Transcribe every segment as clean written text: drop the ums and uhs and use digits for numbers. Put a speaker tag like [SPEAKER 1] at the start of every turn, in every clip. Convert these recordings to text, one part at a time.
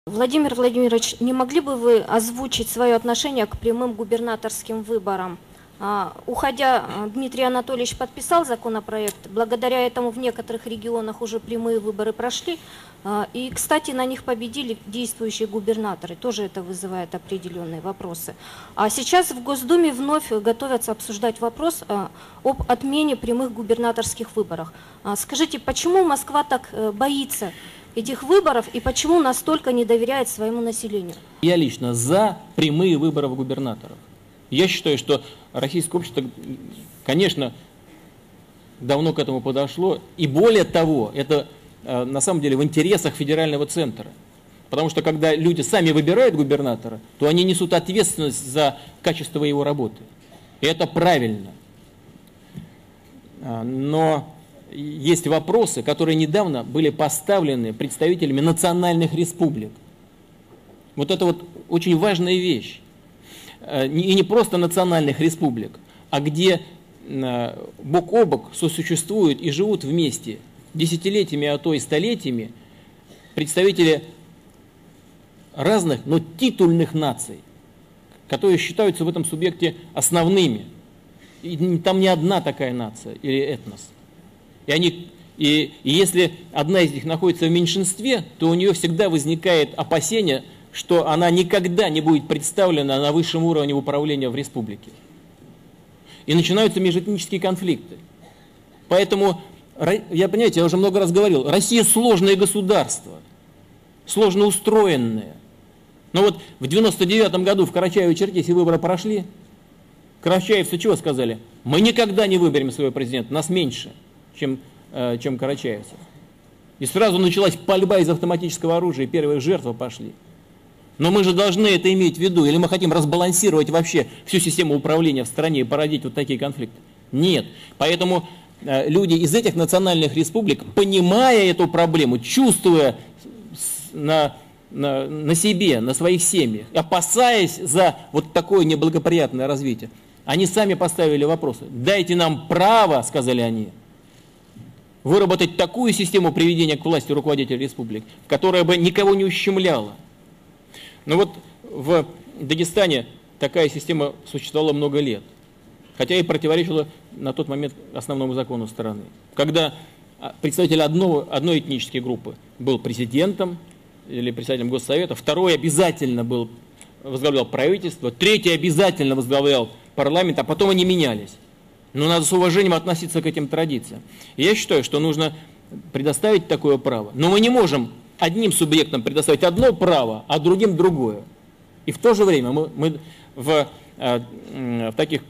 [SPEAKER 1] Владимир Владимирович, не могли бы вы озвучить свое отношение к прямым губернаторским выборам? Уходя, Дмитрий Анатольевич подписал законопроект. Благодаря этому в некоторых регионах уже прямые выборы прошли. И, кстати, на них победили действующие губернаторы. Тоже это вызывает определенные вопросы. А сейчас в Госдуме вновь готовятся обсуждать вопрос об отмене прямых губернаторских выборов. Скажите, почему Москва так боится этих выборов и почему настолько не доверяет своему населению?
[SPEAKER 2] Я лично за прямые выборы губернаторов. Я считаю, что российское общество, конечно, давно к этому подошло. И более того, это на самом деле в интересах федерального центра. Потому что когда люди сами выбирают губернатора, то они несут ответственность за качество его работы. И это правильно. Но есть вопросы, которые недавно были поставлены представителями национальных республик. Вот это вот очень важная вещь. И не просто национальных республик, а где бок о бок сосуществуют и живут вместе десятилетиями, а то и столетиями представители разных, но титульных наций, которые считаются в этом субъекте основными. И там не одна такая нация или этнос. И если одна из них находится в меньшинстве, то у нее всегда возникает опасение, что она никогда не будет представлена на высшем уровне управления в республике. И начинаются межэтнические конфликты. Поэтому, понимаете, я уже много раз говорил, Россия сложное государство, сложно устроенное. Но вот в 99 году в Карачаево-Черкесии выборы прошли. Карачаевцы чего сказали? Мы никогда не выберем своего президента, нас меньше, чем карачаевцев. И сразу началась пальба из автоматического оружия, и первые жертвы пошли. Но мы же должны это иметь в виду, или мы хотим разбалансировать вообще всю систему управления в стране и породить вот такие конфликты? Нет. Поэтому люди из этих национальных республик, понимая эту проблему, чувствуя на себе, на своих семьях, опасаясь за вот такое неблагоприятное развитие, они сами поставили вопросы. Дайте нам право, сказали они, выработать такую систему приведения к власти руководителей республик, которая бы никого не ущемляла. Но вот в Дагестане такая система существовала много лет, хотя и противоречила на тот момент основному закону страны. Когда представитель одной этнической группы был президентом или председателем Госсовета, второй обязательно возглавлял правительство, третий обязательно возглавлял парламент, а потом они менялись. Но надо с уважением относиться к этим традициям. И я считаю, что нужно предоставить такое право. Но мы не можем одним субъектам предоставить одно право, а другим другое. И в то же время мы в таких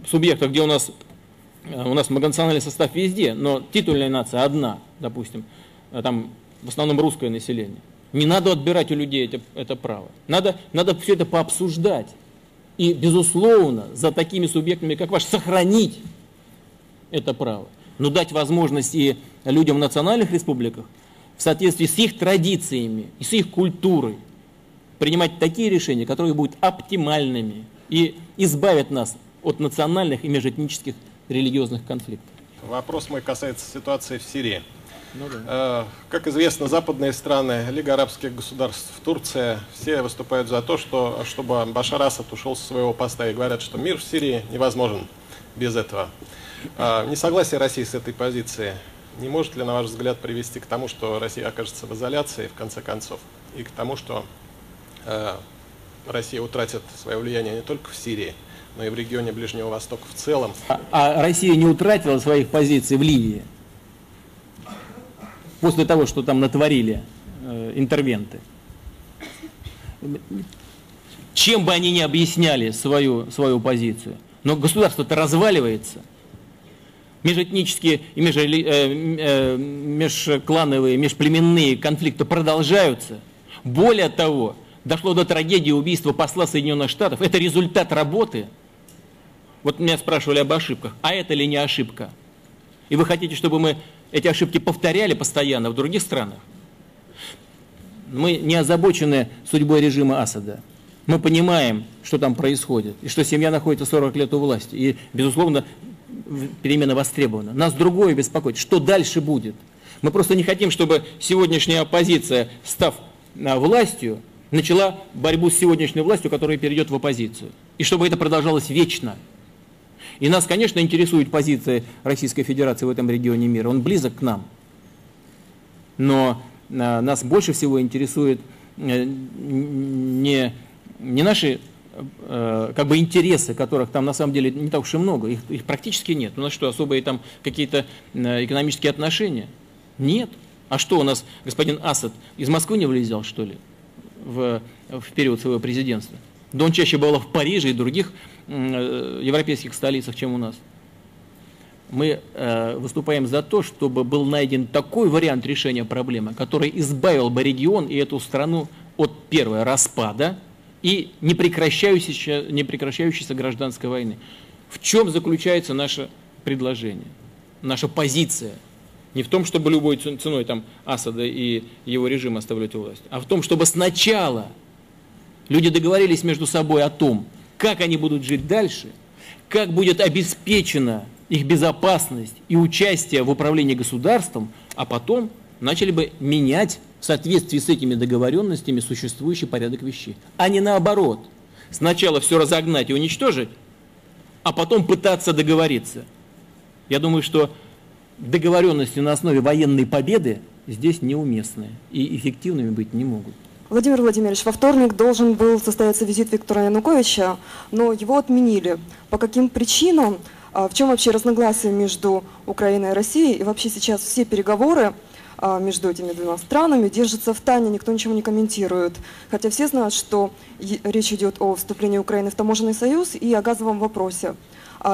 [SPEAKER 2] субъектах, где у нас многонациональный состав везде, но титульная нация одна, допустим, там в основном русское население. Не надо отбирать у людей это право. Надо все это пообсуждать. И, безусловно, за такими субъектами, как ваш, сохранить это право. Но дать возможность и людям в национальных республиках в соответствии с их традициями и с их культурой принимать такие решения, которые будут оптимальными и избавят нас от национальных и межэтнических религиозных конфликтов.
[SPEAKER 3] Вопрос мой касается ситуации в Сирии. Как известно, западные страны, Лига арабских государств, Турция, все выступают за то, чтобы Башар Асад ушел со своего поста и говорят, что мир в Сирии невозможен без этого. Несогласие России с этой позицией не может ли, на ваш взгляд, привести к тому, что Россия окажется в изоляции, в конце концов, и к тому, что Россия утратит свое влияние не только в Сирии, но и в регионе Ближнего Востока в целом?
[SPEAKER 2] А Россия не утратила своих позиций в Ливии после того, что там натворили интервенты. Чем бы они ни объясняли свою позицию, но государство-то разваливается. Межэтнические и межклановые, межплеменные конфликты продолжаются. Более того, дошло до трагедии убийства посла Соединенных Штатов. Это результат работы. Вот меня спрашивали об ошибках. А это ли не ошибка? И вы хотите, чтобы мы эти ошибки повторяли постоянно в других странах? Мы не озабочены судьбой режима Асада. Мы понимаем, что там происходит, и что семья находится 40 лет у власти. И, безусловно, перемена востребована. Нас другое беспокоит. Что дальше будет? Мы просто не хотим, чтобы сегодняшняя оппозиция, став властью, начала борьбу с сегодняшней властью, которая перейдет в оппозицию. И чтобы это продолжалось вечно. И нас, конечно, интересует позиция Российской Федерации в этом регионе мира. Он близок к нам. Но нас больше всего интересует не наши как бы интересы, которых там на самом деле не так уж и много. Их практически нет. У нас что, особые там какие-то экономические отношения? Нет. А что у нас господин Асад из Москвы не вылезал, что ли, в период своего президентства? Да он чаще бывал в Париже и других европейских столицах, чем у нас. Мы выступаем за то, чтобы был найден такой вариант решения проблемы, который избавил бы регион и эту страну от, первого, распада и непрекращающейся гражданской войны. В чем заключается наше предложение, наша позиция? Не в том, чтобы любой ценой там Асада и его режим оставлять власть, а в том, чтобы сначала люди договорились между собой о том, как они будут жить дальше, как будет обеспечена их безопасность и участие в управлении государством, а потом начали бы менять в соответствии с этими договоренностями существующий порядок вещей. А не наоборот. Сначала все разогнать и уничтожить, а потом пытаться договориться. Я думаю, что договоренности на основе военной победы здесь неуместны и эффективными быть не могут.
[SPEAKER 4] Владимир Владимирович, во вторник должен был состояться визит Виктора Януковича, но его отменили. По каким причинам? В чем вообще разногласия между Украиной и Россией? И вообще сейчас все переговоры между этими двумя странами держатся в тайне, никто ничего не комментирует. Хотя все знают, что речь идет о вступлении Украины в таможенный союз и о газовом вопросе.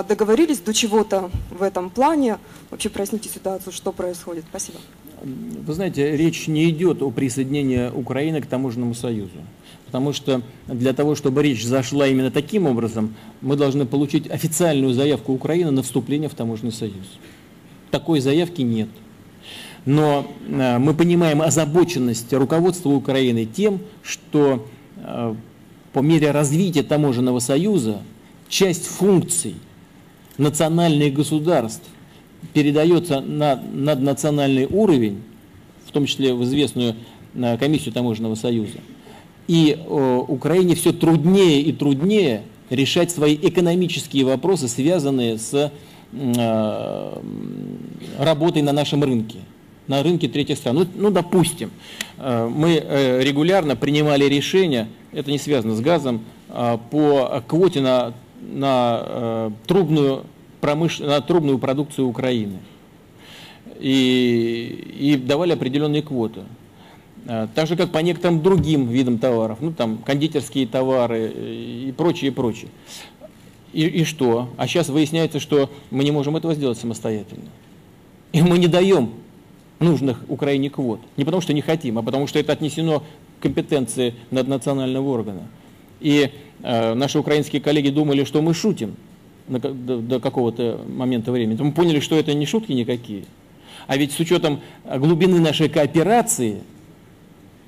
[SPEAKER 4] Договорились до чего-то в этом плане? Вообще проясните ситуацию, что происходит. Спасибо.
[SPEAKER 2] Вы знаете, речь не идет о присоединении Украины к таможенному союзу. Потому что для того, чтобы речь зашла именно таким образом, мы должны получить официальную заявку Украины на вступление в таможенный союз. Такой заявки нет. Но мы понимаем озабоченность руководства Украины тем, что по мере развития таможенного союза часть функций национальных государств передается на наднациональный уровень, в том числе в известную комиссию таможенного союза. И Украине все труднее и труднее решать свои экономические вопросы, связанные с работой на нашем рынке, на рынке третьих стран. Ну, допустим, мы регулярно принимали решения, это не связано с газом, по квоте на трубную продукцию Украины. И давали определенные квоты. Так же, как по некоторым другим видам товаров, ну там кондитерские товары и прочее, и прочее. И что? А сейчас выясняется, что мы не можем этого сделать самостоятельно. И мы не даем нужных Украине квот. Не потому что не хотим, а потому что это отнесено к компетенции наднационального органа. И наши украинские коллеги думали, что мы шутим до какого-то момента времени. Мы поняли, что это не шутки никакие. А ведь с учетом глубины нашей кооперации,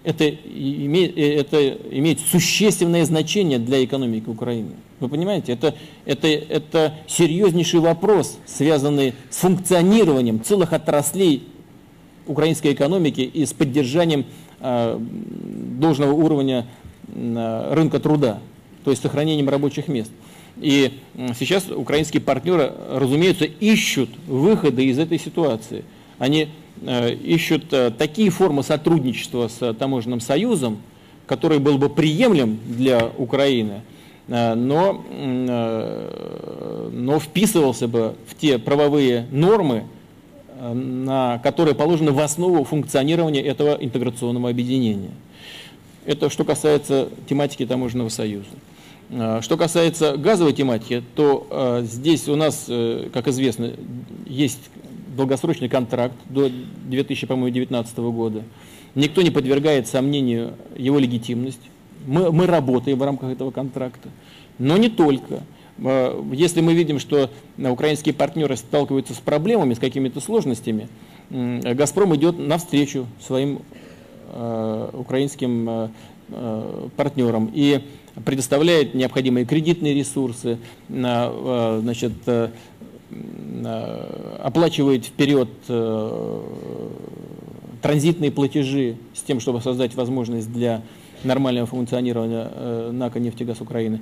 [SPEAKER 2] это имеет существенное значение для экономики Украины. Вы понимаете, это серьезнейший вопрос, связанный с функционированием целых отраслей украинской экономики и с поддержанием должного уровня рынка труда, то есть сохранением рабочих мест. И сейчас украинские партнеры, разумеется, ищут выходы из этой ситуации. Они ищут такие формы сотрудничества с таможенным союзом, который был бы приемлем для Украины, но вписывался бы в те правовые нормы, которые положены в основу функционирования этого интеграционного объединения. Это что касается тематики таможенного союза. Что касается газовой тематики, то здесь у нас, как известно, есть долгосрочный контракт до 2019 года. Никто не подвергает сомнению его легитимность. Мы работаем в рамках этого контракта. Но не только. Если мы видим, что украинские партнеры сталкиваются с проблемами, с какими-то сложностями, «Газпром» идет навстречу своим украинским партнерам и предоставляет необходимые кредитные ресурсы, значит, оплачивает вперед транзитные платежи с тем, чтобы создать возможность для нормального функционирования НАК «Нефтегаз Украины».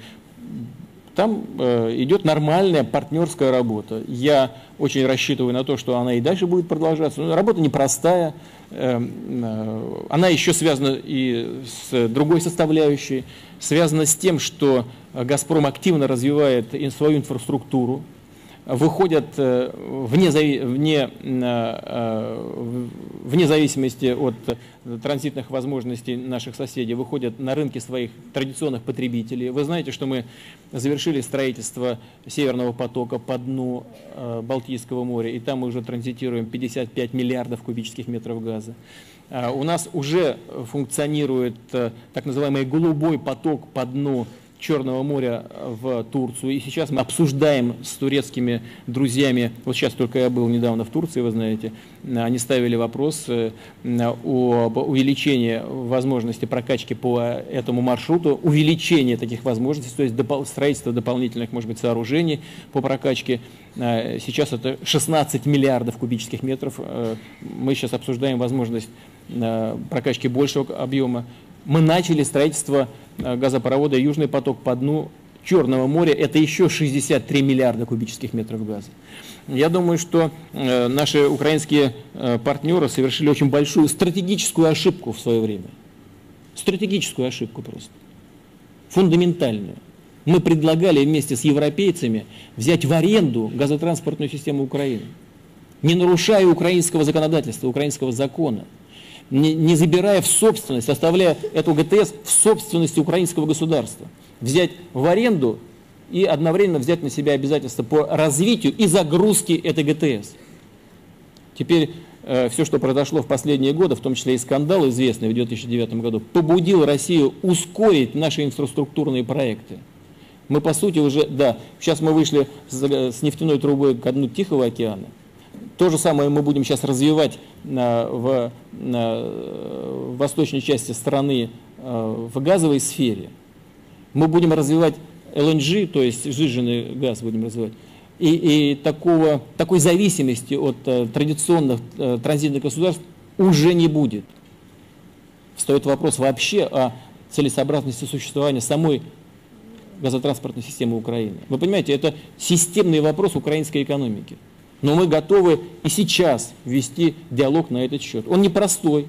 [SPEAKER 2] Там идет нормальная партнерская работа. Я очень рассчитываю на то, что она и дальше будет продолжаться. Но работа непростая, она еще связана и с другой составляющей, связана с тем, что «Газпром» активно развивает свою инфраструктуру, выходят вне зависимости от транзитных возможностей наших соседей, выходят на рынки своих традиционных потребителей. Вы знаете, что мы завершили строительство Северного потока по дну Балтийского моря, и там мы уже транзитируем 55 миллиардов кубических метров газа. У нас уже функционирует так называемый голубой поток по дну Черного моря в Турцию. И сейчас мы обсуждаем с турецкими друзьями, вот сейчас только я был недавно в Турции, вы знаете, они ставили вопрос об увеличении возможности прокачки по этому маршруту, увеличение таких возможностей, то есть строительство дополнительных, может быть, сооружений по прокачке. Сейчас это 16 миллиардов кубических метров. Мы сейчас обсуждаем возможность прокачки большего объема. Мы начали строительство газопровода «Южный поток» по дну Черного моря. Это еще 63 миллиарда кубических метров газа. Я думаю, что наши украинские партнеры совершили очень большую стратегическую ошибку в свое время. Стратегическую ошибку просто. Фундаментальную. Мы предлагали вместе с европейцами взять в аренду газотранспортную систему Украины, не нарушая украинского законодательства, украинского закона, не забирая в собственность, оставляя эту ГТС в собственности украинского государства, взять в аренду и одновременно взять на себя обязательства по развитию и загрузке этой ГТС. Теперь все, что произошло в последние годы, в том числе и скандал, известный в 2009 году, побудил Россию ускорить наши инфраструктурные проекты. Мы, по сути, уже, да, сейчас мы вышли с нефтяной трубой к дну Тихого океана. То же самое мы будем сейчас развивать в восточной части страны в газовой сфере. Мы будем развивать ЛНЖ, то есть сжиженный газ будем развивать. И такой зависимости от традиционных транзитных государств уже не будет. Встает вопрос вообще о целесообразности существования самой газотранспортной системы Украины. Вы понимаете, это системный вопрос украинской экономики. Но мы готовы и сейчас вести диалог на этот счет. Он непростой,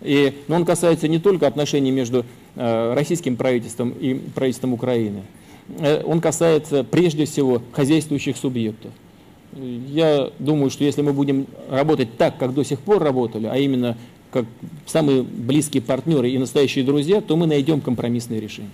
[SPEAKER 2] но он касается не только отношений между российским правительством и правительством Украины. Он касается прежде всего хозяйствующих субъектов. Я думаю, что если мы будем работать так, как до сих пор работали, а именно как самые близкие партнеры и настоящие друзья, то мы найдем компромиссные решения.